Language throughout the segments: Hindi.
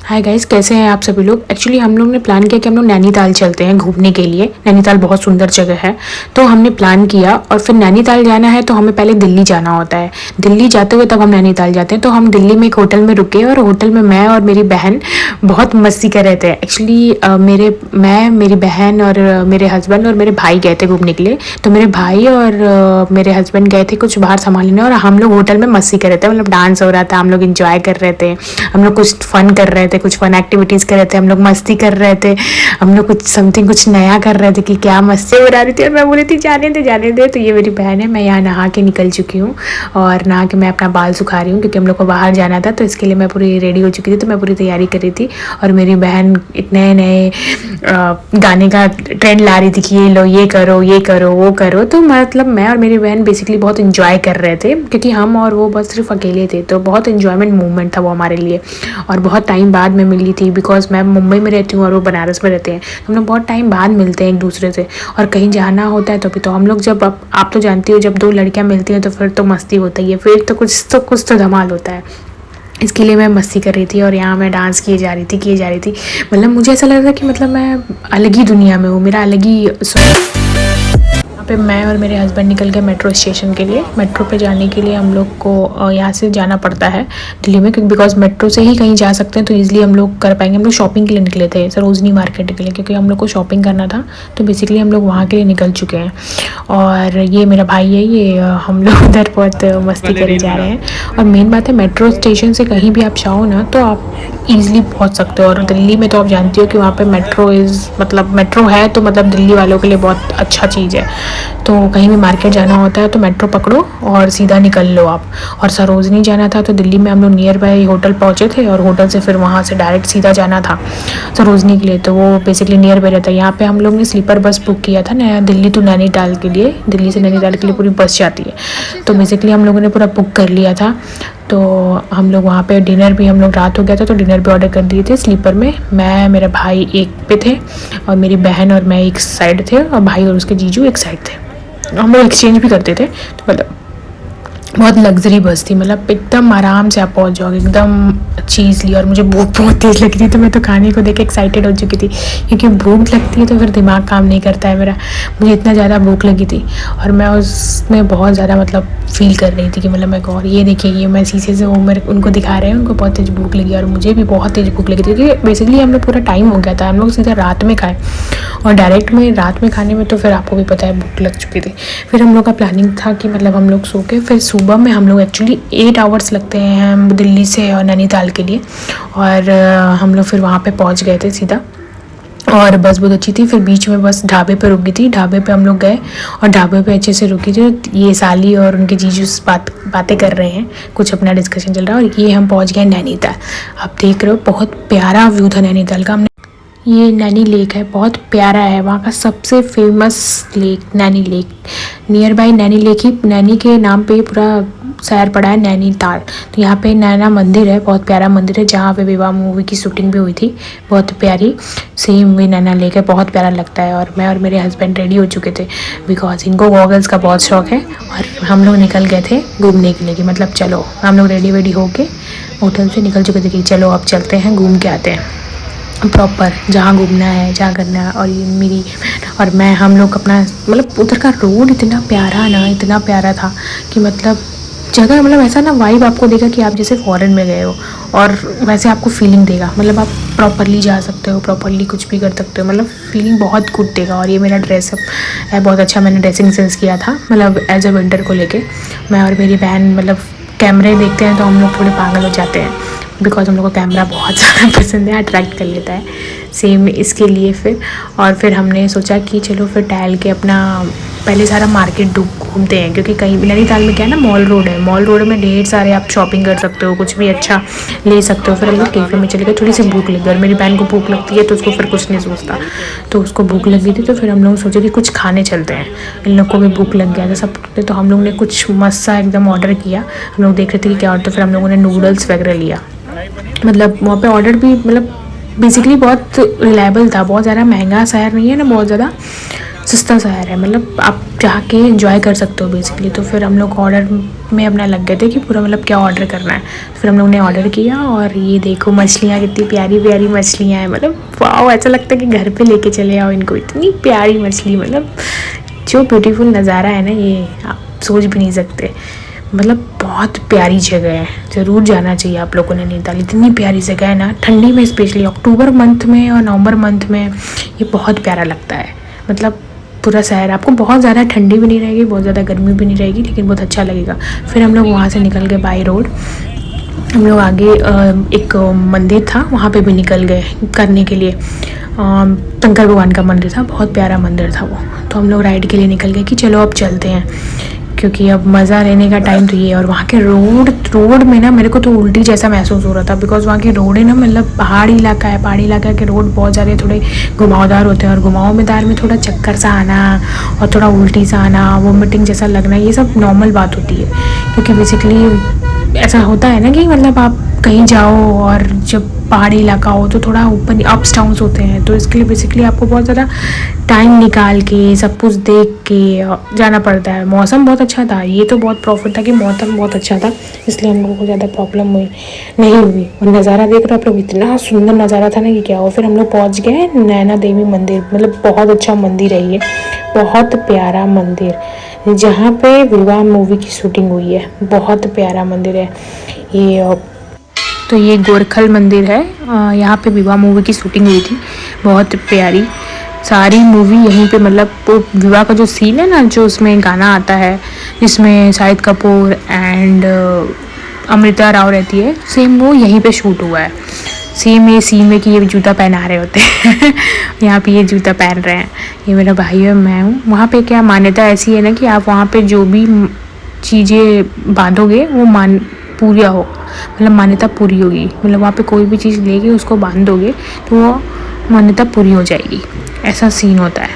हाय गाइस, कैसे हैं आप सभी लोग। एक्चुअली हम लोग ने प्लान किया कि हम लोग नैनीताल चलते हैं घूमने के लिए। नैनीताल बहुत सुंदर जगह है, तो हमने प्लान किया। और फिर नैनीताल जाना है तो हमें पहले दिल्ली जाना होता है। दिल्ली जाते हुए तब हम नैनीताल जाते हैं। तो हम दिल्ली में एक होटल में रुके और होटल में मैं और मेरी बहन बहुत मस्ती कर रहे थे। एक्चुअली मेरी बहन और मेरे हस्बैंड और मेरे भाई गए थे घूमने के लिए। तो मेरे भाई और मेरे हस्बैंड गए थे कुछ बाहर सामान लेने, और हम लोग होटल में मस्ती कर रहे थे। मतलब डांस हो रहा था, हम लोग इंजॉय कर रहे थे, हम लोग कुछ फन कर रहे थे, कुछ फन एक्टिविटीज़ कर रहे थे, हम लोग मस्ती कर रहे थे, हम लोग कुछ नया कर रहे थे कि क्या मस्ती उड़ा रही थी। और मैं बोली थी जाने दे जाने दे। तो ये मेरी बहन है। मैं यहाँ नहा के निकल चुकी हूँ और नहा के मैं अपना बाल सुखा रही हूँ क्योंकि हम लोग को बाहर जाना था। तो इसके लिए मैं पूरी रेडी हो चुकी थी, तो मैं पूरी तैयारी कर रही थी। और मेरी बहन इतने नए गाने का ट्रेंड ला रही थी कि ये लो, ये करो, ये करो, वो करो। तो मतलब मैं और मेरी बहन बेसिकली बहुत इंजॉय कर रहे थे क्योंकि हम और वो बस सिर्फ अकेले थे। तो बहुत इंजॉयमेंट मूवमेंट था वो हमारे लिए। और बहुत टाइम बाद में मिली थी बिकॉज मैं मुंबई में रहती हूँ और वो बनारस में रहते हैं। तो हम लोग बहुत टाइम बाद मिलते हैं एक दूसरे से। और कहीं जाना होता है तो भी तो हम लोग जब आप तो जानती हो, जब दो लड़कियाँ मिलती हैं तो फिर तो मस्ती होता ही है, फिर तो कुछ तो धमाल होता है। इसके लिए मैं मस्ती कर रही थी और यहाँ मैं डांस किए जा रही थी। मतलब मुझे ऐसा लग रहा था कि मतलब मैं अलग ही दुनिया में हूँ, मेरा अलग ही यहाँ पे मैं और मेरे हस्बैंड निकल गए मेट्रो स्टेशन के लिए। मेट्रो पे जाने के लिए हम लोग को यहाँ से जाना पड़ता है दिल्ली में, क्योंकि बिकॉज मेट्रो से ही कहीं जा सकते हैं तो ईजिली हम लोग कर पाएंगे। हम लोग शॉपिंग के लिए निकले थे, सरोजनी मार्केट के लिए, क्योंकि हम लोग को शॉपिंग करना था। तो बेसिकली हम लोग वहाँ के लिए निकल चुके हैं। और ये मेरा भाई है, ये हम लोग उधर बहुत मस्ती करे जा रहे हैं। और मेन बात है, मेट्रो स्टेशन से कहीं भी आप चाहो ना तो आप ईजिली पहुँच सकते हो। और दिल्ली में तो आप जानती हो कि वहाँ पे मेट्रो है, तो मतलब दिल्ली वालों के लिए बहुत अच्छा चीज़ है। तो कहीं भी मार्केट जाना होता है तो मेट्रो पकड़ो और सीधा निकल लो आप। और सरोजनी जाना था तो दिल्ली में हम लोग नियर बाय होटल पहुँचे थे, और होटल से फिर वहाँ से डायरेक्ट सीधा जाना था सरोजनी के लिए। तो वो बेसिकली नियर बाय रहता है। यहाँ पे हम लोग ने स्लीपर बस बुक किया था नया, दिल्ली टू नैनीताल के लिए। दिल्ली से नैनीताल के लिए पूरी बस जाती है। तो बेसिकली हम लोगों ने पूरा बुक कर लिया था। तो हम लोग वहाँ पे डिनर भी, हम लोग रात हो गया था तो डिनर भी ऑर्डर कर दिए थे स्लीपर में। मैं मेरा भाई एक पे थे और मेरी बहन और मैं एक साइड थे, और भाई और उसके जीजू एक साइड थे। हम लोग एक्सचेंज भी करते थे। तो मतलब बहुत लग्जरी बस थी, मतलब एकदम आराम से आप पहुंच जाओगे, एकदम अच्छी ईजली। और मुझे भूख बहुत तेज़ लगी थी, तो मैं तो खाने को देख के एक्साइटेड हो चुकी थी, क्योंकि भूख लगती है तो फिर दिमाग काम नहीं करता है मेरा। मुझे इतना ज़्यादा भूख लगी थी और मैं उसमें बहुत ज़्यादा मतलब फील कर रही थी कि मतलब मैं और ये देखिए, ये मैं शीशे से वो मेरे उनको दिखा रहे हैं, उनको बहुत तेज़ भूख लगी और मुझे भी बहुत तेज़ भूख लगी थी। क्योंकि बेसिकली हम लोग पूरा टाइम हो गया था, हम लोग सीधा रात में खाए, और डायरेक्ट में रात में खाने में तो फिर आपको भी पता है भूख लग चुकी थी। फिर हम लोग का प्लानिंग था कि मतलब हम लोग सो के फिर सुबह में हम लोग एक्चुअली 8 आवर्स लगते हैं दिल्ली से और नैनीताल के लिए। और हम लोग फिर वहाँ पे पहुँच गए थे सीधा, और बस बहुत अच्छी थी। फिर बीच में बस ढाबे पे रुकी थी, ढाबे पे हम लोग गए और ढाबे पे अच्छे से रुकी थी। ये साली और उनके जीजू बातें कर रहे हैं, कुछ अपना डिस्कशन चल रहा है। और ये हम पहुंच गए नैनीताल। आप देख रहे हो बहुत प्यारा व्यू था नैनीताल का। हमने ये नैनी लेक है, बहुत प्यारा है, वहाँ का सबसे famous lake Naini lake. Near by Naini lake ही, नैनी के नाम पे पूरा शहर पड़ा है नैनीताल। तो यहाँ पे नैना मंदिर है, बहुत प्यारा मंदिर है, जहाँ पे विवाह मूवी की शूटिंग भी हुई थी, बहुत प्यारी। सेम वे नैना लेक है, बहुत प्यारा लगता है। और मैं और मेरे हस्बैंड रेडी हो चुके थे बिकॉज इनको गॉगल्स का बहुत शौक है। और हम लोग निकल गए थे घूमने के लिए कि मतलब चलो, हम लोग रेडी वेडी होके होटल से निकल चुके थे कि चलो अब चलते हैं, घूम के आते हैं प्रॉपर जहाँ घूमना है, जहाँ करना है। और ये मेरी और मैं, हम लोग अपना मतलब उधर का रोड इतना प्यारा था कि मतलब जगह, मतलब ऐसा ना वाइब आपको देगा कि आप जैसे फॉरेन में गए हो, और वैसे आपको फीलिंग देगा। मतलब आप प्रॉपरली जा सकते हो, प्रॉपरली कुछ भी कर सकते हो, मतलब फीलिंग बहुत गुड देगा। और ये मेरा ड्रेसअप है बहुत अच्छा, मैंने ड्रेसिंग सेंस किया था मतलब एज अ विंटर को लेके। मैं और मेरी बहन मतलब कैमरे देखते हैं तो हम लोग थोड़े पागल हो जाते हैं, बिकॉज हम लोग को कैमरा बहुत ज़्यादा पसंद है, अट्रैक्ट कर लेता है। सेम इसके लिए फिर हमने सोचा कि चलो फिर टहल के अपना पहले सारा मार्केट घूमते हैं, क्योंकि कहीं नैनीताल में क्या है ना, मॉल रोड है, मॉल रोड में ढेर सारे आप शॉपिंग कर सकते हो, कुछ भी अच्छा ले सकते हो। फिर हम लोग कैफ़े में चले गए, थोड़ी सी भूख लगी, और मेरी बहन को भूख लगती है तो उसको फिर कुछ नहीं सोचता, तो उसको भूख लगी थी। तो फिर हम लोग सोचे कि कुछ खाने चलते हैं, इन लोग को भी भूख लग गया था सब। तो हम लोग ने कुछ मस्त सा एकदम ऑर्डर किया, हम लोग देख रहे थे कि क्या। और तो फिर हम लोगों ने नूडल्स वगैरह लिया। मतलब वहाँ पे ऑर्डर भी मतलब बेसिकली बहुत रिलायबल था, बहुत ज़्यादा महंगा शहर नहीं है ना बहुत ज़्यादा, सस्ता शहर है, मतलब आप जाके एंजॉय कर सकते हो बेसिकली। तो फिर हम लोग ऑर्डर में अपना लग गए थे कि पूरा मतलब क्या ऑर्डर करना है। तो फिर हम लोग ने ऑर्डर किया और ये देखो मछलियाँ, कितनी प्यारी प्यारी मछलियाँ हैं, मतलब वाओ, ऐसा लगता है कि घर पे लेके चले आओ इनको, इतनी प्यारी मछली, मतलब जो ब्यूटीफुल नज़ारा है ना ये आप सोच भी नहीं सकते। मतलब बहुत प्यारी जगह है, ज़रूर जाना चाहिए आप लोगों ने नैनीताल। इतनी प्यारी जगह है ना, ठंडी में स्पेशली अक्टूबर मंथ में और नवंबर मंथ में ये बहुत प्यारा लगता है। मतलब पूरा शहर आपको बहुत ज़्यादा ठंडी भी नहीं रहेगी, बहुत ज़्यादा गर्मी भी नहीं रहेगी, लेकिन बहुत अच्छा लगेगा। फिर हम लोग वहाँ से निकल गए बाई रोड। हम लोग आगे एक मंदिर था, वहाँ पे भी निकल गए करने के लिए। शंकर भगवान का मंदिर था, बहुत प्यारा मंदिर था वो। तो हम लोग राइड के लिए निकल गए कि चलो अब चलते हैं, क्योंकि अब मज़ा लेने का टाइम तो ये है। और वहाँ के रोड में ना मेरे को तो उल्टी जैसा महसूस हो रहा था, बिकॉज वहाँ के रोड है ना, मतलब पहाड़ी इलाका है, पहाड़ी इलाका के रोड बहुत ज़्यादा थोड़े घुमावदार होते हैं, और घुमावदार में थोड़ा चक्कर सा आना और थोड़ा उल्टी सा आना, वोमिटिंग जैसा लगना, ये सब नॉर्मल बात होती है। क्योंकि बेसिकली ऐसा होता है ना कि मतलब आप कहीं जाओ और जब पहाड़ी इलाका हो तो थोड़ा ऊपर अप्स डाउन्स होते हैं, तो इसके लिए बेसिकली आपको बहुत ज़्यादा टाइम निकाल के सब कुछ देख के जाना पड़ता है। मौसम बहुत अच्छा था, ये तो बहुत प्रॉफिट था कि मौसम बहुत अच्छा था, इसलिए हम लोगों को ज़्यादा प्रॉब्लम नहीं हुई। और नज़ारा देख रहे हो आप लोग, इतना सुंदर नज़ारा था ना कि क्या हो। फिर हम लोग पहुँच गए नैना देवी मंदिर, मतलब बहुत अच्छा मंदिर है ये, बहुत प्यारा मंदिर, जहाँ पे विवाह मूवी की शूटिंग हुई है। बहुत प्यारा मंदिर है ये। तो ये गोरखल मंदिर है, यहाँ पे विवाह मूवी की शूटिंग हुई थी, बहुत प्यारी। सारी मूवी यहीं पे, मतलब वो विवाह का जो सीन है ना, जो उसमें गाना आता है जिसमें शाहिद कपूर एंड अमृता राव रहती है, सेम वो यहीं पे शूट हुआ है। सेम ये सीन में कि ये जूता पहना रहे होते हैं यहाँ पे ये जूता पहन रहे हैं, ये मेरा भाई है, मैं हूँ। वहाँ पे क्या मान्यता ऐसी है ना कि आप वहाँ पे जो भी चीज़ें बांधोगे वो पूरा हो, मतलब मान्यता पूरी होगी। मतलब वहाँ पे कोई भी चीज़ लेके उसको बांध दोगे तो वो मान्यता पूरी हो जाएगी, ऐसा सीन होता है।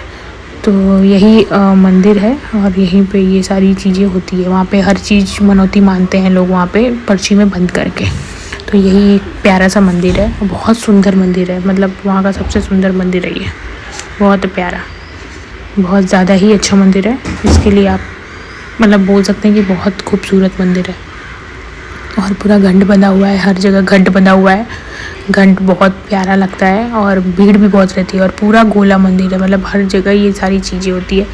तो यही मंदिर है और यहीं पे ये सारी चीज़ें होती है। वहाँ पे हर चीज़ मनौती मानते हैं लोग वहाँ पे पर्ची में बंद करके। तो यही एक प्यारा सा मंदिर है, बहुत सुंदर मंदिर है, मतलब वहाँ का सबसे सुंदर मंदिर है ये, बहुत प्यारा, बहुत ज़्यादा ही अच्छा मंदिर है। इसके लिए आप मतलब बोल सकते हैं कि बहुत खूबसूरत मंदिर है। और पूरा घंट बंधा हुआ है, हर जगह घंट बंधा हुआ है, घंट बहुत प्यारा लगता है, और भीड़ भी बहुत रहती है। और पूरा गोला मंदिर है, मतलब हर जगह ये सारी चीज़ें होती है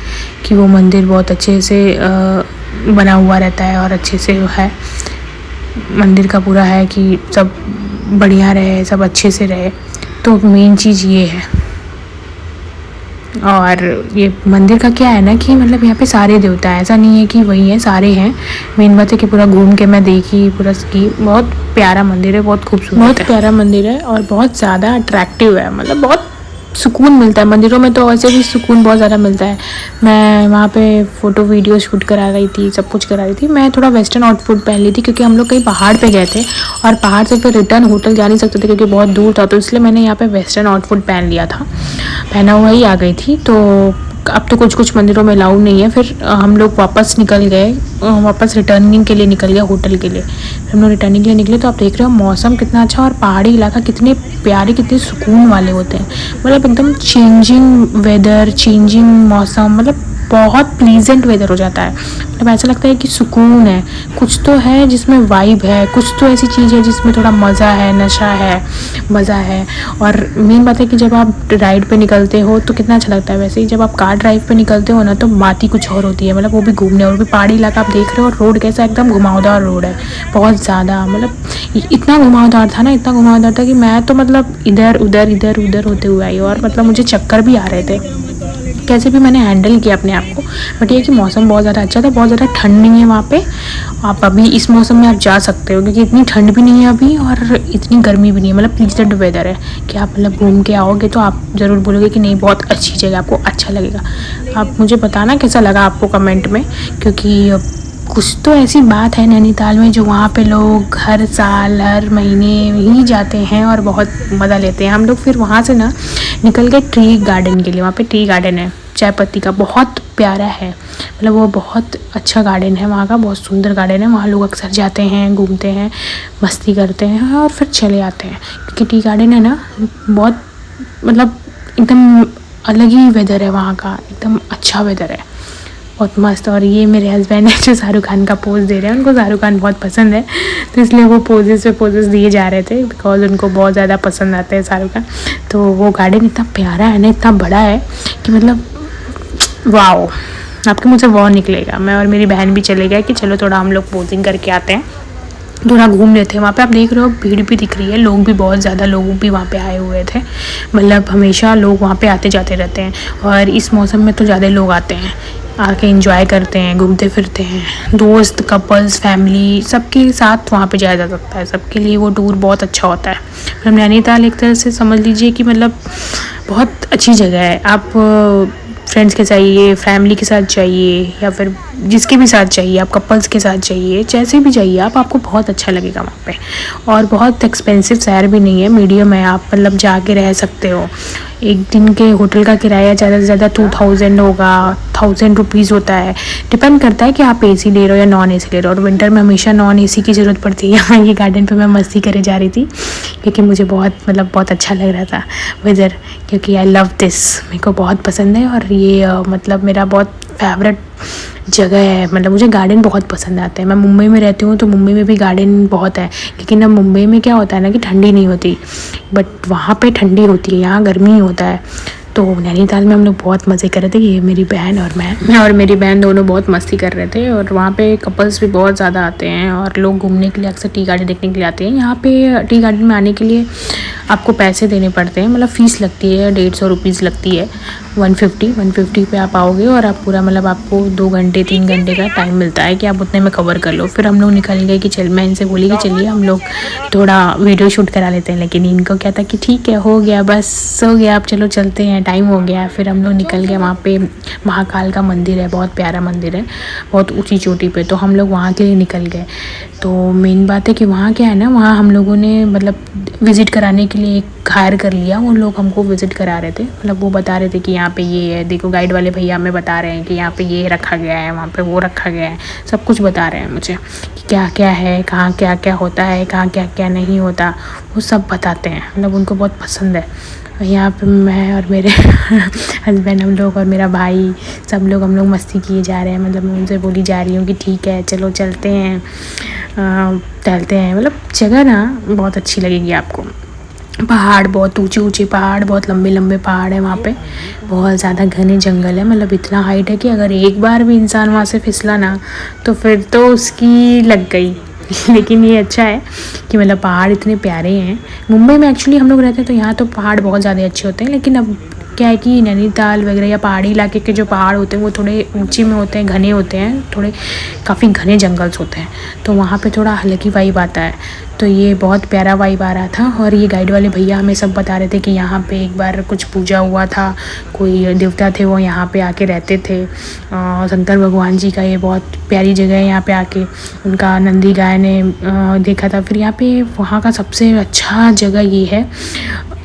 कि वो मंदिर बहुत अच्छे से बना हुआ रहता है और अच्छे से है। मंदिर का पूरा है कि सब बढ़िया रहे, सब अच्छे से रहे, तो मेन चीज़ ये है। और ये मंदिर का क्या है ना कि मतलब यहाँ पे सारे देवता हैं, ऐसा नहीं है कि वही है, सारे हैं। मेन बात है कि पूरा घूम के मैं देखी पूरा की, बहुत प्यारा मंदिर है, बहुत खूबसूरत, बहुत प्यारा मंदिर है और बहुत ज़्यादा अट्रैक्टिव है। मतलब बहुत सुकून मिलता है मंदिरों में, तो वैसे भी सुकून बहुत ज़्यादा मिलता है। मैं वहाँ पे फ़ोटो वीडियो शूट करा रही थी, सब कुछ करा रही थी। मैं थोड़ा वेस्टर्न आउटफिट पहन ली थी क्योंकि हम लोग कहीं पहाड़ पे गए थे और पहाड़ से फिर रिटर्न होटल जा नहीं सकते थे क्योंकि बहुत दूर था, तो इसलिए मैंने यहाँ पे वेस्टर्न आउटफिट पहन लिया था, पहना हुआ ही आ गई थी। तो अब तो कुछ कुछ मंदिरों में अलाउ नहीं है। फिर हम लोग वापस निकल गए, वापस रिटर्निंग के लिए निकल गया होटल के लिए। फिर हम लोग रिटर्निंग के लिए निकले, तो आप देख रहे हो मौसम कितना अच्छा, और पहाड़ी इलाका कितने प्यारे, कितने सुकून वाले होते हैं। मतलब एकदम चेंजिंग वेदर, चेंजिंग मौसम, मतलब बहुत प्लीजेंट वेदर हो जाता है। मतलब ऐसा लगता है कि सुकून है, कुछ तो है जिसमें वाइब है, कुछ तो ऐसी चीज़ है जिसमें थोड़ा मज़ा है, नशा है, मज़ा है। और मेन बात है कि जब आप राइड पे निकलते हो तो कितना अच्छा लगता है। वैसे ही जब आप कार ड्राइव पे निकलते हो ना तो बात ही कुछ और होती है, मतलब वो भी घूमने, और भी पहाड़ी इलाका आप देख रहे हो, रोड कैसा एकदम घुमावदार रोड है, बहुत ज़्यादा। मतलब इतना घुमावदार था ना, इतना घुमावदार था कि मैं तो मतलब इधर उधर इधर उधर होते हुए आई, और मतलब मुझे चक्कर भी आ रहे थे। कैसे भी मैंने हैंडल किया अपने आप को। बट ये कि मौसम बहुत ज़्यादा अच्छा था, बहुत ज़्यादा ठंड नहीं है वहाँ पे। आप अभी इस मौसम में आप जा सकते हो क्योंकि इतनी ठंड भी नहीं है अभी और इतनी गर्मी भी नहीं है, मतलब प्लीजेंट वेदर है कि आप मतलब घूम के आओगे तो आप ज़रूर बोलोगे कि नहीं बहुत अच्छी जगह, आपको अच्छा लगेगा। आप मुझे बताना कैसा लगा आपको कमेंट में, क्योंकि कुछ तो ऐसी बात है नैनीताल में जो वहाँ पे लोग हर साल हर महीने ही जाते हैं और बहुत मज़ा लेते हैं। हम लोग फिर वहाँ से ना निकल गए ट्री गार्डन के लिए। वहाँ पे ट्री गार्डन है चाय पत्ती का, बहुत प्यारा है, मतलब वो बहुत अच्छा गार्डन है वहाँ का, बहुत सुंदर गार्डन है। वहाँ लोग अक्सर जाते हैं, घूमते हैं, मस्ती करते हैं और फिर चले आते हैं, क्योंकि टी गार्डन है ना बहुत मतलब एकदम अलग ही वेदर है वहाँ का, एकदम अच्छा वेदर है, बहुत मस्त। और ये मेरे हस्बैंड है जो शाहरुख खान का पोज दे रहे हैं, उनको शाहरुख खान बहुत पसंद है, तो इसलिए वो पोजेस पे पोजेस दिए जा रहे थे, बिकॉज उनको बहुत ज़्यादा पसंद आते हैं शाहरुख खान। तो वो गार्डन इतना प्यारा है ना, इतना बड़ा है कि मतलब वाओ, आपके मुँह से वाओ निकलेगा। मैं और मेरी बहन भी चले गए कि चलो थोड़ा हम लोग पोजिंग करके आते हैं, थोड़ा घूम लेते हैं। वहाँ पे आप देख रहे हो भीड़ भी दिख रही है, लोग भी बहुत ज़्यादा लोग भी वहाँ पे आए हुए थे, मतलब हमेशा लोग वहाँ पे आते जाते रहते हैं, और इस मौसम में तो ज़्यादा लोग आते हैं, आके एंजॉय करते हैं, घूमते फिरते हैं। दोस्त, कपल्स, फैमिली सबके साथ वहाँ पे जाया जा सकता है, सबके लिए वो टूर बहुत अच्छा होता है। मतलब नैनीताल एक तरह से समझ लीजिए कि मतलब बहुत अच्छी जगह है। आप फ्रेंड्स के चाहिए, फैमिली के साथ चाहिए, या फिर जिसके भी साथ चाहिए, आप कपल्स के साथ चाहिए, जैसे भी चाहिए आप, आपको बहुत अच्छा लगेगा वहाँ पे। और बहुत एक्सपेंसिव शहर भी नहीं है, मीडियम है, आप मतलब जाके रह सकते हो। एक दिन के होटल का किराया ज़्यादा से ज़्यादा 2000 होगा, 1000 रुपीज़ होता है। डिपेंड करता है कि आप एसी ले रहे हो या नॉन एसी ले रहे हो, और विंटर में हमेशा नॉन एसी की ज़रूरत पड़ती है। यहाँ ये गार्डन पे मैं मस्ती करे जा रही थी, क्योंकि मुझे बहुत मतलब बहुत अच्छा लग रहा था वेदर, क्योंकि आई लव दिस, मेरे को बहुत पसंद है। और ये मतलब मेरा बहुत फेवरेट जगह है, मतलब मुझे गार्डन बहुत पसंद आते हैं। मैं मुंबई में रहती हूँ, तो मुंबई में भी गार्डन बहुत है, लेकिन अब मुंबई में क्या होता है ना कि ठंडी नहीं होती, बट वहाँ पे ठंडी होती है, यहाँ गर्मी होता है। तो नैनीताल में हम लोग बहुत मज़े कर रहे थे, ये मेरी बहन और मैं और मेरी बहन दोनों बहुत मस्ती कर रहे थे। और वहाँ पे कपल्स भी बहुत ज़्यादा आते हैं, और लोग घूमने के लिए अक्सर टी गार्डन देखने के लिए आते हैं। यहाँ पे टी गार्डन में आने के लिए आपको पैसे देने पड़ते हैं, मतलब फ़ीस लगती है, 150 रुपीज़ लगती है, 150 पे आप आओगे, और आप पूरा मतलब आपको 2 घंटे 3 घंटे का टाइम मिलता है कि आप उतने में कवर कर लो। फिर हम लोग निकल गए कि चल, मैं इनसे बोली कि चलिए हम लोग थोड़ा वीडियो शूट करा लेते हैं, लेकिन इनको क्या था कि ठीक है, हो गया, बस हो गया, आप चलो चलते हैं, टाइम हो गया। फिर हम लोग निकल गए, वहाँ पे महाकाल का मंदिर है, बहुत प्यारा मंदिर है, बहुत ऊँची चोटी पे, तो हम लोग वहाँ के लिए निकल गए। तो मेन बात है कि वहाँ क्या है ना, वहाँ हम लोगों ने मतलब विज़िट कराने के लिए एक हायर कर लिया, उन लोग हमको विज़िट करा रहे थे, मतलब वो बता रहे थे कि यहाँ पे ये है, देखो गाइड वाले भैया हमें बता रहे हैं कि यहाँ पे ये रखा गया है, वहाँ पे वो रखा गया है, सब कुछ बता रहे हैं मुझे कि क्या क्या है, कहाँ क्या क्या होता है, कहाँ क्या क्या नहीं होता, वो सब बताते हैं, मतलब उनको बहुत पसंद है। यहाँ पे मैं और मेरे हस्बैंड, हम लोग और मेरा भाई, सब लोग हम लोग मस्ती किए जा रहे हैं। मतलब मैं उनसे बोली जा रही हूँ कि ठीक है चलो चलते हैं, टहलते हैं। मतलब जगह ना बहुत अच्छी लगेगी आपको, पहाड़, बहुत ऊंचे ऊंचे पहाड़, बहुत लंबे लंबे पहाड़ है वहाँ पे, बहुत ज़्यादा घने जंगल है, मतलब इतना हाइट है कि अगर एक बार भी इंसान वहाँ से फिसला ना तो फिर तो उसकी लग गई। लेकिन ये अच्छा है कि मतलब पहाड़ इतने प्यारे हैं। मुंबई में एक्चुअली हम लोग रहते हैं तो यहाँ तो पहाड़ बहुत ज़्यादा अच्छे होते हैं, लेकिन अब क्या है कि नैनीताल वगैरह या पहाड़ी इलाके के जो पहाड़ होते हैं वो थोड़े ऊंचे में होते हैं, घने होते हैं, थोड़े काफ़ी घने जंगल्स होते हैं, तो वहाँ पे थोड़ा अलग ही वाइब आता है। तो ये बहुत प्यारा वाइब आ रहा था। और ये गाइड वाले भैया हमें सब बता रहे थे कि यहाँ पे एक बार कुछ पूजा हुआ था, कोई देवता थे वो यहाँ पे आके रहते थे, शंकर भगवान जी का ये बहुत प्यारी जगह है। यहाँ पे आके उनका नंदी गाय ने देखा था। फिर यहाँ पे वहाँ का सबसे अच्छा जगह ये है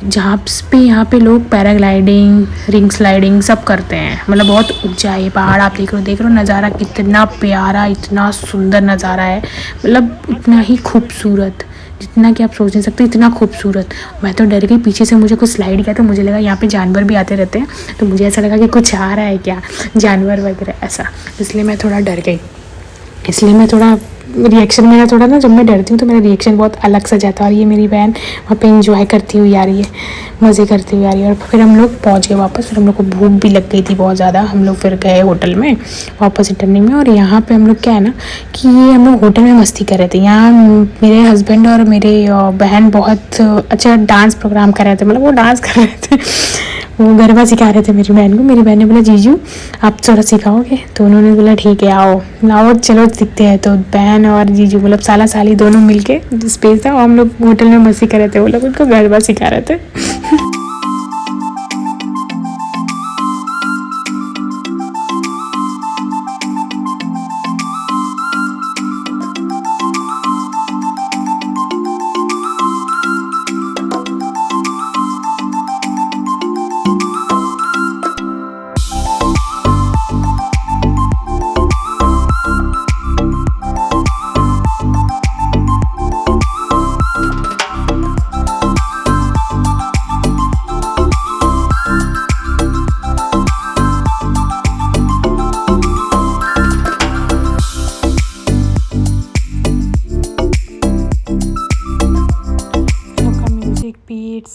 जहाँ पे यहाँ पे लोग पैराग्लाइडिंग, रिंग स्लाइडिंग सब करते हैं, मतलब बहुत ऊंचा है ये पहाड़। आप देख रहे हो नज़ारा कितना प्यारा, इतना सुंदर नज़ारा है, मतलब इतना ही खूबसूरत जितना कि आप सोच नहीं सकते, इतना खूबसूरत। मैं तो डर गई, पीछे से मुझे कुछ स्लाइड किया तो मुझे लगा यहाँ पे जानवर भी आते रहते हैं, तो मुझे ऐसा लगा कि कुछ आ रहा है क्या, जानवर वगैरह ऐसा, इसलिए मैं थोड़ा डर गई। इसलिए मैं थोड़ा रिएक्शन मेरा थोड़ा ना, जब मैं डरती हूँ तो मेरा रिएक्शन बहुत अलग सा जाता है। और ये मेरी बहन वहाँ पे एंजॉय करती हुई आ रही है, मज़े करती हुई आ रही है। और फिर हम लोग पहुँच गए वापस, फिर हम लोग को भूख भी लग गई थी बहुत ज़्यादा। हम लोग फिर गए होटल में वापस रिटर्निंग में। और यहाँ पे हम लोग क्या है ना कि ये हम लोग होटल में मस्ती कर रहे थे। यहाँ मेरे हस्बैंड और मेरे बहन बहुत अच्छा डांस प्रोग्राम कर रहे थे, मतलब वो डांस कर रहे थे, वो गरबा सिखा रहे थे मेरी बहन को। मेरी बहन ने बोला जीजू आप थोड़ा सिखाओगे, तो उन्होंने बोला ठीक है आओ आओ चलो सीखते हैं। तो बहन और जीजू मतलब साला साली दोनों मिलके स्पेस था, और हम लोग होटल में मस्ती कर रहे थे, वो लोग उनको गरबा सिखा रहे थे।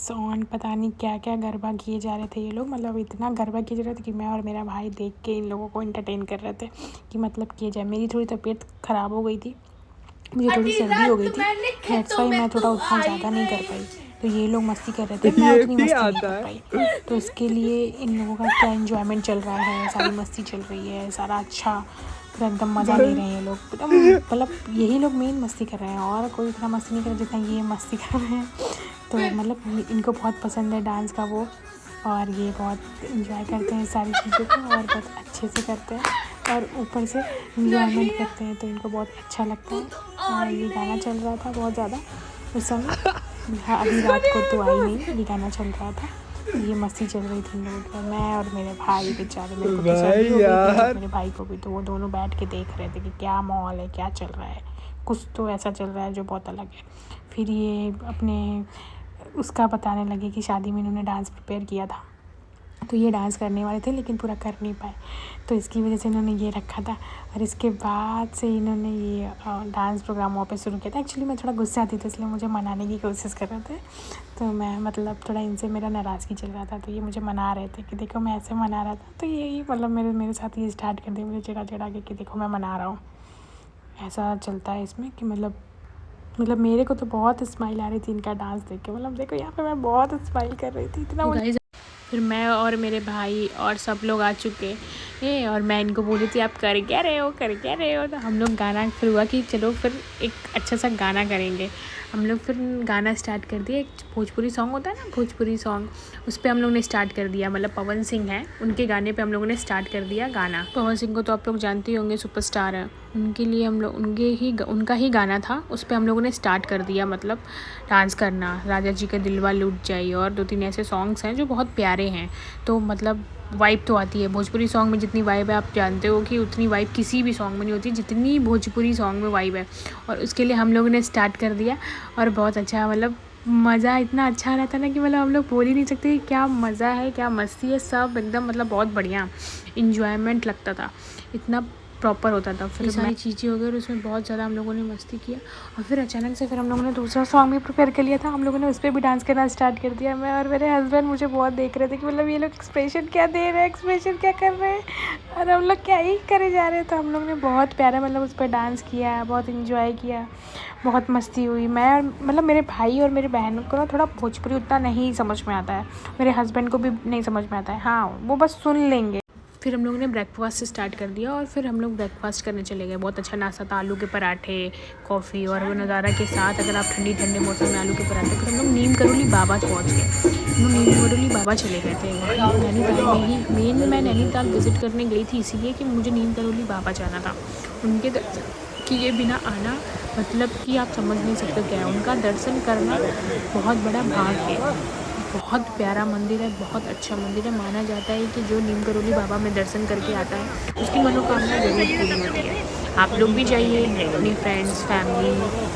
लाइट्स ऑन, पता नहीं क्या क्या गरबा किए जा रहे थे ये लोग। मतलब इतना गरबा किए जा रहे थे कि मैं और मेरा भाई देख के इन लोगों को इंटरटेन कर रहे थे कि मतलब किए जाए। मेरी थोड़ी तबीयत ख़राब हो गई थी, मुझे थोड़ी सर्दी हो गई थी, दैट्स वाई मैं थोड़ा उतना ज़्यादा नहीं कर पाई। तो ये लोग मस्ती कर रहे थे, मैं उतनी मस्ती नहीं कर पाई। तो इसके लिए इन लोगों का क्या एन्जॉयमेंट चल रहा है, सारी मस्ती चल रही है, सारा अच्छा पूरा एकदम मज़ा ले रहे हैं ये लोग। मतलब यही लोग मेन मस्ती कर रहे हैं और कोई इतना मस्ती नहीं कर रहा जितना ये मस्ती कर रहे हैं। तो मतलब इनको बहुत पसंद है डांस का वो, और ये बहुत इंजॉय करते हैं सारी चीज़ों को और बहुत अच्छे से करते हैं और ऊपर से इंजॉयमेंट करते हैं, तो इनको बहुत अच्छा लगता है। और ये गाना चल रहा था बहुत ज़्यादा उस समय, अभी रात को तो आई नहीं, ये गाना चल रहा था, ये मस्ती चल रही थी इन लोगों की। मैं और मेरे भाई बेचारे, मेरे को तो सर्दी हो गई थी और मेरे भाई को भी, तो वो दोनों बैठ के देख रहे थे कि क्या माहौल है, क्या चल रहा है। कुछ तो ऐसा चल रहा है जो बहुत अलग है। फिर ये अपने उसका बताने लगे कि शादी में इन्होंने डांस प्रिपेयर किया था, तो ये डांस करने वाले थे लेकिन पूरा कर नहीं पाए, तो इसकी वजह से इन्होंने ये रखा था। और इसके बाद से इन्होंने ये डांस प्रोग्राम वहाँ पे शुरू किया था। एक्चुअली मैं थोड़ा गुस्सा आती थी, इसलिए मुझे मनाने की कोशिश कर रहे थे, तो मैं मतलब थोड़ा इनसे मेरा नाराज़गी चल रहा था, तो ये मुझे मना रहे थे कि देखो मैं ऐसे मना रहा था, तो यही मतलब मेरे साथ ये स्टार्ट कर दिया मुझे चिढ़ा के कि देखो मैं मना रहा हूँ। ऐसा चलता है इसमें कि मतलब मेरे को तो बहुत स्माइल आ रही थी इनका डांस देख के। मतलब देखो यहाँ पे मैं बहुत स्माइल कर रही थी, इतना फिर मैं और मेरे भाई और सब लोग आ चुके हैं और मैं इनको बोली थी आप कर क्या रहे हो, कर क्या रहे हो। तो हम लोग गाना फिर हुआ कि चलो फिर एक अच्छा सा गाना करेंगे। हम लोग फिर गाना स्टार्ट कर दिया। एक भोजपुरी सॉन्ग होता है ना, भोजपुरी सॉन्ग, उस पर हम लोग ने स्टार्ट कर दिया। मतलब पवन सिंह हैं, उनके गाने पे हम लोगों ने स्टार्ट कर दिया गाना। पवन सिंह को तो आप लोग जानते ही होंगे, सुपरस्टार हैं। उनके लिए हम लोग उनका ही गाना था, उस पर हम लोगों ने स्टार्ट कर दिया मतलब डांस करना। राजा जी का दिलवा लूट जाइए और 2-3 ऐसे सॉन्ग्स हैं जो बहुत प्यारे हैं। तो मतलब वाइब तो आती है भोजपुरी सॉन्ग में, जितनी वाइब है आप जानते हो कि उतनी वाइब किसी भी सॉन्ग में नहीं होती जितनी भोजपुरी सॉन्ग में वाइब है। और उसके लिए हम लोगों ने स्टार्ट कर दिया और बहुत अच्छा मतलब मज़ा इतना अच्छा आ रहा था ना कि मतलब हम लोग बोल ही नहीं सकते क्या मज़ा है, क्या मस्ती है, सब एकदम मतलब बहुत बढ़िया इंजॉयमेंट लगता था, इतना प्रॉपर होता था। फिर सारी चीज़ें हो गई और उसमें बहुत ज़्यादा हम लोगों ने मस्ती किया। और फिर अचानक से फिर हम लोगों ने दूसरा सॉन्ग भी प्रिपेयर कर लिया था, हम लोगों ने उस पर भी डांस करना स्टार्ट कर दिया। मैं और मेरे हस्बैंड मुझे बहुत देख रहे थे कि मतलब ये लोग एक्सप्रेशन क्या दे रहे हैं, एक्सप्रेशन क्या कर रहे हैं और हम लोग क्या ही करे जा रहे हैं। तो हम लोग ने बहुत प्यारा मतलब उस पर डांस किया, बहुत इन्जॉय किया, बहुत मस्ती हुई। मैं और मतलब मेरे भाई और मेरी बहन को ना थोड़ा भोजपुरी उतना नहीं समझ में आता है, मेरे हस्बैंड को भी नहीं समझ में आता है, हाँ वो बस सुन लेंगे। फिर हम लोगों ने ब्रेकफास्ट से स्टार्ट कर दिया और फिर हम लोग ब्रेकफास्ट करने चले गए। बहुत अच्छा नाश्ता था, आलू के पराठे, कॉफ़ी और वो नज़ारा के साथ अगर आप ठंडे मौसम में आलू के पराठे। फिर हम लोग नीम करोली बाबा पहुँच गए। हम लोग नीम करोली बाबा चले गए थे। नैनीताल में ही मैं नैनीताल विज़िट करने गई थी इसीलिए कि मुझे नीम करोली बाबा जाना था। उनके दर्शन किए बिना आना मतलब कि आप समझ नहीं सकते क्या है, उनका दर्शन करना बहुत बड़ा भाग है। बहुत प्यारा मंदिर है, बहुत अच्छा मंदिर है। माना जाता है कि जो नीम करोली बाबा में दर्शन करके आता है उसकी मनोकामना ज़रूर पूरी होती है। आप लोग भी जाइए, अपने फ्रेंड्स, फैमिली,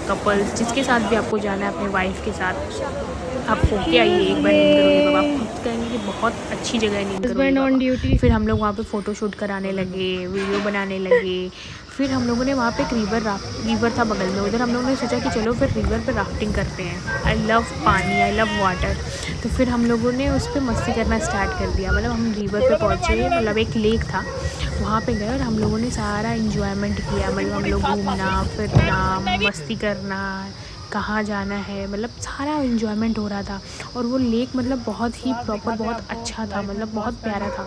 कपल्स, जिसके साथ भी आपको जाना है, अपने वाइफ के साथ आप होके आइए एक बार नीम करोली बाबा। आप खुद कहेंगे कि बहुत अच्छी जगह है नीम करोली बाबा। फिर हम लोग वहाँ पे फ़ोटो शूट कराने लगे, वीडियो बनाने लगे। फिर हम लोगों ने वहाँ पे एक रिवर था बगल में, उधर हम लोगों ने सोचा कि चलो फिर रिवर पे राफ्टिंग करते हैं। आई लव पानी, आई लव वाटर। तो फिर हम लोगों ने उस पर मस्ती करना स्टार्ट कर दिया। मतलब हम रिवर पे पहुँचे, मतलब एक लेक था, वहाँ पे गए और हम लोगों ने सारा इंजॉयमेंट किया। मतलब हम लोग घूमना फिरना, मस्ती करना, कहाँ जाना है, मतलब सारा इंजॉयमेंट हो रहा था। और वो लेक मतलब बहुत ही प्रॉपर, बहुत अच्छा था, मतलब बहुत प्यारा था।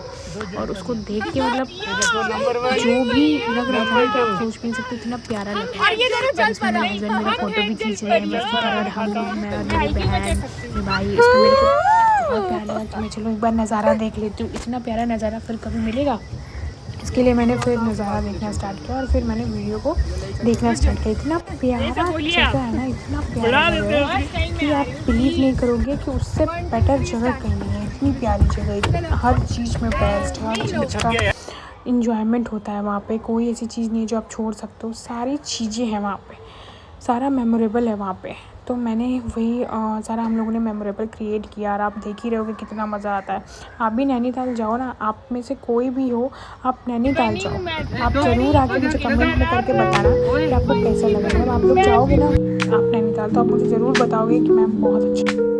और उसको देख के मतलब जो भी लग रहा था कि आप सोच भी नहीं सकते इतना प्यारा लग रहा था। इसमें मेरे हस्बैंड मेरा फ़ोटो भी खींच रहे हैं मस्ती कर रहे हैं। हम लोग, मैं और मेरी बहन, मेरे भाई, इसमें मेरे को बहुत प्यारा लगा कि मैं चलो एक बार नज़ारा देख लेती हूँ। इतना प्यारा नज़ारा फिर कभी मिलेगा, इसके लिए मैंने फिर नज़ारा देखना स्टार्ट किया और फिर मैंने वीडियो को देखना स्टार्ट किया। इतना प्यारा जगह है ना, इतना प्यारा जगह है कि आप बिलीव नहीं करोगे कि उससे बेटर जगह कहीं नहीं है। इतनी प्यारी जगह, इतनी हर चीज़ में बेस्ट, हर चीज़ का इंजॉयमेंट होता है वहाँ पे। कोई ऐसी चीज़ नहीं है जो आप छोड़ सकते हो, सारी चीज़ें हैं वहाँ पे, सारा मेमोरेबल है वहाँ पे। तो मैंने वही सारा हम लोगों ने मेमोरेबल क्रिएट किया और आप देख ही रहे होगे कितना मज़ा आता है। आप भी नैनीताल जाओ ना, आप में से कोई भी हो, आप नैनीताल जाओ, आप ज़रूर आके मुझे कमेंट में करके बताना कि आपको कैसा लगा। मतलब आप लोग जाओगे ना आप नैनीताल, तो आप मुझे ज़रूर बताओगे कि मैम बहुत अच्छा।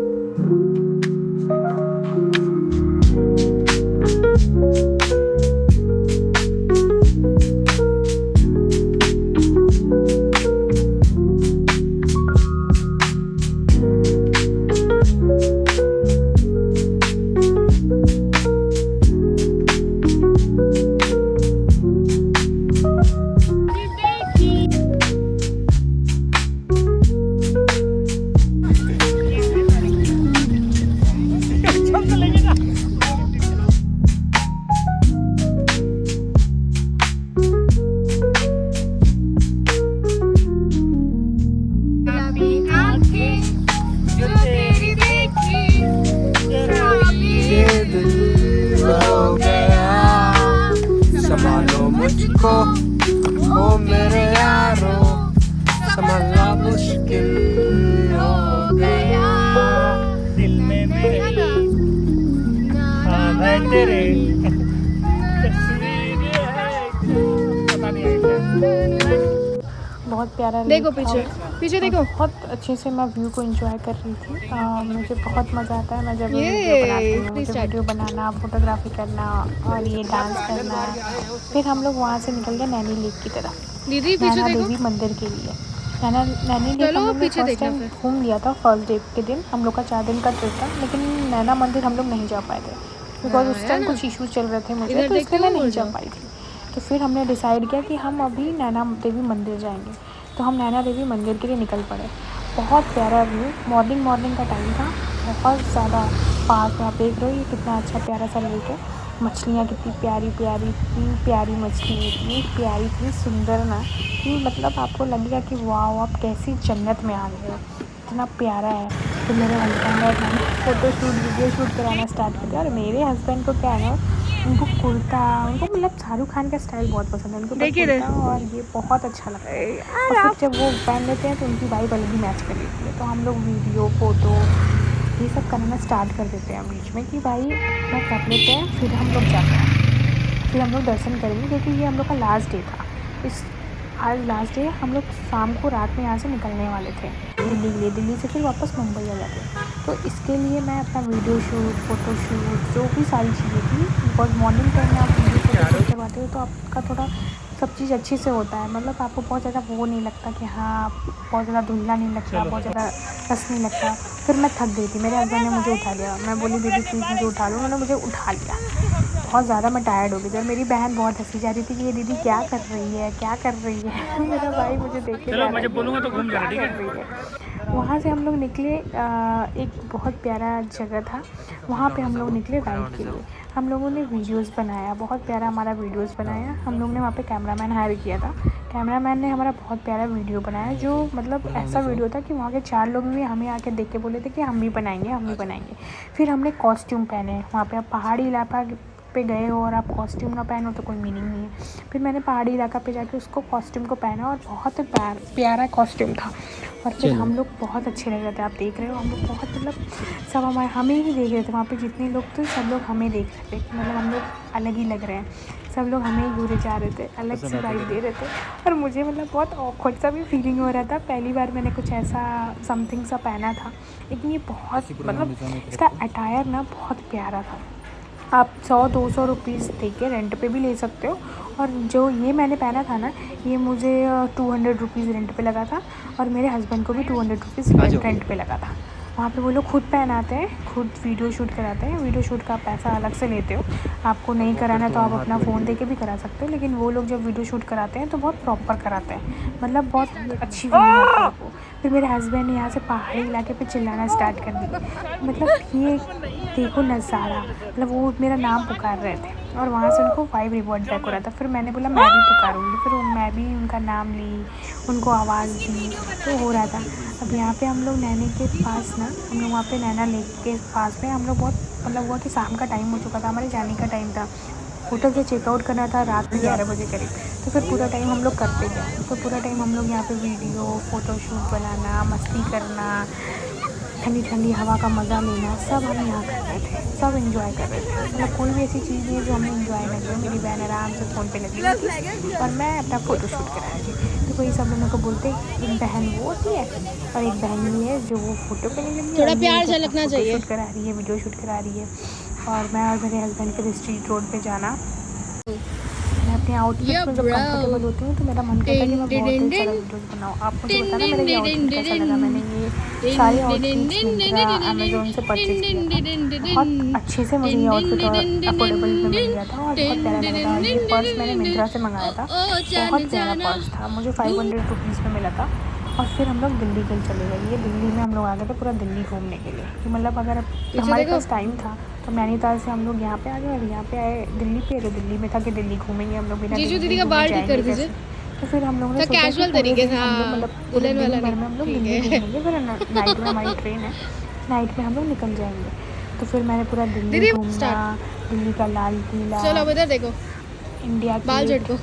हाँ भेज दे रे तस्वीर है पता नहीं है क्या। बहुत प्यारा देखो लेक था पीछे वो। पीछे और देखो बहुत अच्छे से मैं व्यू को एंजॉय कर रही थी। मुझे बहुत मज़ा आता है मैं जब वीडियो बनाती हूँ। मुझे स्टार्ट। वीडियो बनाना, फोटोग्राफी करना और ये डांस करना। फिर हम लोग वहाँ से निकल गए नैनी लेक की तरफ, दीदी पीछे नैना देखो। देवी मंदिर के लिए। नैनी लेक हम चलो लोग ने पीछे फर्स्ट देखना टाइम फिर। घूम लिया था फर्स्ट डे के दिन। हम लोग का 4 दिन का ट्रिप था, लेकिन नैना मंदिर हम लोग नहीं जा पाए थे बिकॉज हाँ उस है टाइम ना, कुछ इश्यूज चल रहे थे मुझे, इधर तो देखते इसलिए हो मैं नहीं उधर जा जाओ। पाई थी। तो फिर हमने डिसाइड किया कि हम अभी नैना देवी मंदिर जाएंगे। तो हम नैना देवी मंदिर के लिए निकल पड़े। बहुत प्यारा व्यू, मॉर्निंग मॉर्निंग का टाइम था। बहुत ज़्यादा पास में आप देख रहे हो ये कितना अच्छा प्यारा सा लेक है। मछलियाँ कितनी प्यारी प्यारी, इतनी प्यारी मछली, इतनी प्यारी, इतनी सुंदर ना कि मतलब आपको लगेगा कि वाह आप कैसी जन्नत में आ गए हो, इतना प्यारा है। फिर मेरे हस्बैंड और मैंने फ़ोटो शूट वीडियो शूट कराना स्टार्ट कर दिया। और मेरे हस्बैंड को क्या है ना, उनको कुर्ता, उनको मतलब शाहरुख खान का स्टाइल बहुत पसंद है। उनके ऊपर देखिए कुर्ता और ये बहुत अच्छा लगता है। और फिर जब वो पहन लेते हैं तो उनकी वाइब अलग ही मैच कर लेती है। तो हम लोग वीडियो फ़ोटो ये सब करना स्टार्ट कर देते हैं बीच में कि भाई मैं कर लेते हैं, फिर हम लोग जाते हैं, फिर हम लोग दर्शन करेंगे क्योंकि ये हम लोग का लास्ट डे था। इस आज लास्ट डे हम लोग शाम को रात में यहाँ से निकलने वाले थे दिल्ली के लिए। दिल्ली से फिर वापस मुंबई आ जाते। तो इसके लिए मैं अपना वीडियो शूट, फ़ोटो शूट, जो भी सारी चीज़ें थी, बिकॉज मॉर्निंग टाइम में आप वीडियो फ़ोटो शूट करवाते हो तो आपका थोड़ा सब चीज़ अच्छे से होता है। मतलब आपको बहुत ज़्यादा वो नहीं लगता कि हाँ बहुत ज़्यादा धुंधला नहीं लगता, बहुत ज़्यादा रस नहीं लगता। फिर मैं थक गई थी, मेरे हस्बैंड ने मुझे उठा लिया। मैं बोली दीदी प्लीज़ मुझे उठा लो, उन्होंने मुझे उठा लिया। बहुत ज़्यादा मैं टायर्ड हो गई थी और मेरी बहन बहुत हंसी जा रही थी कि ये दीदी क्या कर रही है, क्या कर रही है। मेरा भाई मुझे देखे जा चलो रहा मैं है जब कि बोलूँगा तो ये घूम क्या जाना ठीक कर है। रही है। वहाँ से हम लोग निकले, एक बहुत प्यारा जगह था, वहाँ पे हम लोग निकले राइड के लिए। हम लोगों ने वीडियोस बनाया, बहुत प्यारा हमारा वीडियोस बनाया। हम लोग ने वहाँ पे कैमरामैन हायर किया था। कैमरामैन ने हमारा बहुत प्यारा वीडियो बनाया, जो मतलब ऐसा वीडियो था कि वहाँ के 4 लोग भी हमें आके देख के बोले थे कि हम भी बनाएंगे, हम भी बनाएंगे। फिर हमने कॉस्ट्यूम पहने। वहाँ पे आप पहाड़ी इलाका पे गए हो और आप कॉस्ट्यूम ना पहनो तो कोई मीनिंग नहीं है। फिर मैंने पहाड़ी इलाका पे जाके उसको कॉस्ट्यूम को पहना और बहुत प्यारा कॉस्ट्यूम था। और फिर हम लोग बहुत अच्छे लग रहे थे, आप देख रहे हो हम लोग बहुत मतलब सब हमें ही देख रहे थे। वहाँ पे जितने लोग थे सब लोग हमें देख रहे थे कि मतलब हम लोग अलग ही लग रहे हैं। सब लोग हमें ही घूरे जा रहे थे, अलग सी वाइब दे रहे थे। और मुझे मतलब बहुत ऑकवर्ड सा भी फीलिंग हो रहा था। पहली बार मैंने कुछ ऐसा समथिंग सा पहना था, लेकिन ये बहुत मतलब इसका अटायर ना बहुत प्यारा था। आप 100-200 रुपीज़ दे के रेंट पे भी ले सकते हो। और जो ये मैंने पहना था ना, ये मुझे 200 रुपीज़ रेंट पे लगा था और मेरे हस्बैंड को भी 200 रुपीज़ रेंट पे लगा था। वहाँ पे वो लोग खुद पहनाते हैं, खुद वीडियो शूट कराते हैं। वीडियो शूट का पैसा अलग से लेते हो। आपको नहीं कराना तो आप अपना फ़ोन दे के भी करा सकते हो, लेकिन वो लोग जब वीडियो शूट कराते हैं तो बहुत प्रॉपर कराते हैं, मतलब बहुत अच्छी फीलिंग आती है आपको। फिर मेरे हस्बैंड ने यहाँ से पहाड़ी इलाके पे चिल्लाना स्टार्ट कर दिया, मतलब ये देखो नज़ारा, मतलब वो मेरा नाम पुकार रहे थे और वहाँ से उनको 5 रिवॉर्ड बैक हो रहा था। फिर मैंने बोला मैं भी पुकारूँगी, फिर मैं भी उनका नाम ली, उनको आवाज़ दी, तो हो रहा था। अब यहाँ पे हम लोग नैनी के पास ना, हम लोग वहाँ पे नैना लेक के पास में हम लोग बहुत मतलब हुआ कि शाम का टाइम हो चुका था, हमारे जाने का टाइम था। होटल से चेकआउट करना था रात में 11 बजे करीब। तो फिर पूरा टाइम हम लोग करते गए, तो पूरा टाइम हम लोग यहाँ पे वीडियो फ़ोटोशूट बनाना, मस्ती करना, ठंडी ठंडी हवा का मज़ा लेना, सब हम यहाँ कर रहे थे, सब एंजॉय कर रहे थे। मतलब कोई भी ऐसी चीज़ नहीं है जो हमें एंजॉय ना करें। मेरी बहन आराम से फ़ोन पे लगी हुई थी और मैं अपना फ़ोटोशूट करा रही थी। तो वही सब लोग मेरे को बोलते एक बहन वो होती है और एक बहन ये है जो वो फ़ोटो पे नहीं लगी, और थोड़ा ये प्यार जो अपना झलकना फ़ोटो चाहिए। शूट करा रही है, वीडियो शूट करा रही है। और मैं और मेरे हस्बैंड फिर स्ट्रीट रोड पे जाना। मैं अपने आउटफिट्स में जब कंफर्टेबल होती हूँ तो मेरा मन करता है कि मैं बहुत ही सारा वीडियोस बनाऊँ। आप मुझे बताना मेरा ये आउटफिट कैसा लगा। मैंने ये सारे आउटफिट्स मिंत्रा, अमेज़ोन से परचेज़ किया था। बहुत अच्छे से मुझे ये आउटफिट अफोर्डेबल में मिल गया था और बहुत प्यारा लगा था। और ये पर्स मैंने मिंत्रा से मंगाया था, बहुत प्यारा पर्स था, मुझे 500 रुपीज़ में मिला था। और फिर हम लोग दिल्ली के चले गए। ये दिल्ली में हम लोग आ गए थे पूरा दिल्ली घूमने के लिए कि मतलब अगर पीछे हमारे देखो। पास टाइम था तो नैनीताल से हम लोग यहाँ पे आ गए और यहाँ पे आए दिल्ली पे। तो दिल्ली में था कि दिल्ली घूमेंगे हम लोग, बिना जीजू दीदी दिल्ली का घूमे बाल ठीक कर जाएंगे दीजिए। कैसे। तो फिर हम लोगों ने अच्छा सोचा कि कैजुअल पूरे तरीके दिन से, हम लोग हाँ मतलब पूरे दुल्हन वाला दिन भर नहीं, में हम लोग ठीक दिल्ली है। घूमेंगे, फिर नाइट में हमारी ट्रेन है, नाइट में हम लोग निकल जाएंगे। तो फिर मैंने पूरा दिल्ली दीदी घूमना, स्टार्ट। दिल्ली का लाल किला, चलो अब इधर देखो, इंडिया बाल गेट, झटको।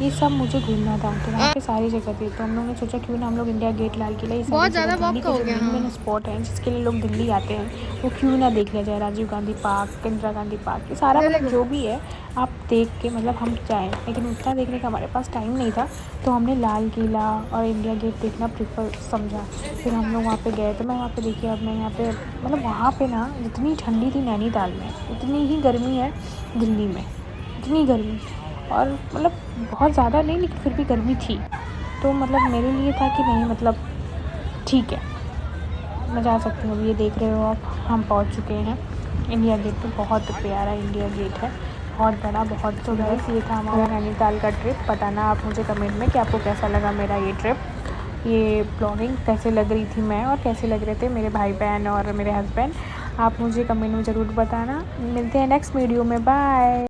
ये सब मुझे घूमना था। तो वहाँ पे सारी जगह थी, तो हम लोग ने सोचा क्यों ना हम लोग इंडिया गेट, लाल किला, ये बहुत सारी ज़्यादा जगह दिल्ली वॉक के हो जो गया। मेन हाँ, मेन स्पॉट हैं जिसके लिए लोग दिल्ली आते हैं, वो क्यों ना देख लिया जाए। राजीव गांधी पार्क, इंदिरा गांधी पार्क, ये सारा इधर मतलब देखो। जो भी है आप देख के मतलब हम जाएँ, लेकिन उतना देखने का हमारे पास टाइम नहीं था, तो हमने लाल किला और इंडिया गेट देखना प्रेफर समझा। फिर हम लोग वहाँ पे गए, तो मैं वहाँ पे देखिए, अब मैं यहाँ पे मतलब वहाँ पे ना जितनी ठंडी थी नैनीताल में, उतनी ही गर्मी है दिल्ली में, इतनी गर्मी, और मतलब बहुत ज़्यादा नहीं लेकिन फिर भी गर्मी थी। तो मतलब मेरे लिए था कि नहीं मतलब ठीक है, मैं जा सकती हूँ। अभी ये देख रहे हो आप, हम पहुँच चुके हैं इंडिया गेट पे। बहुत प्यारा इंडिया गेट है, बहुत बड़ा, बहुत। तो गाइस ये था हमारा नैनीताल का ट्रिप। बताना आप मुझे कमेंट में कि आपको कैसा लगा मेरा ये ट्रिप, ये ब्लॉगिंग कैसे लग रही थी मैं, और कैसे लग रहे थे मेरे भाई बहन और मेरे हस्बैंड। आप मुझे कमेंट में ज़रूर बताना। मिलते हैं नेक्स्ट वीडियो में, बाय।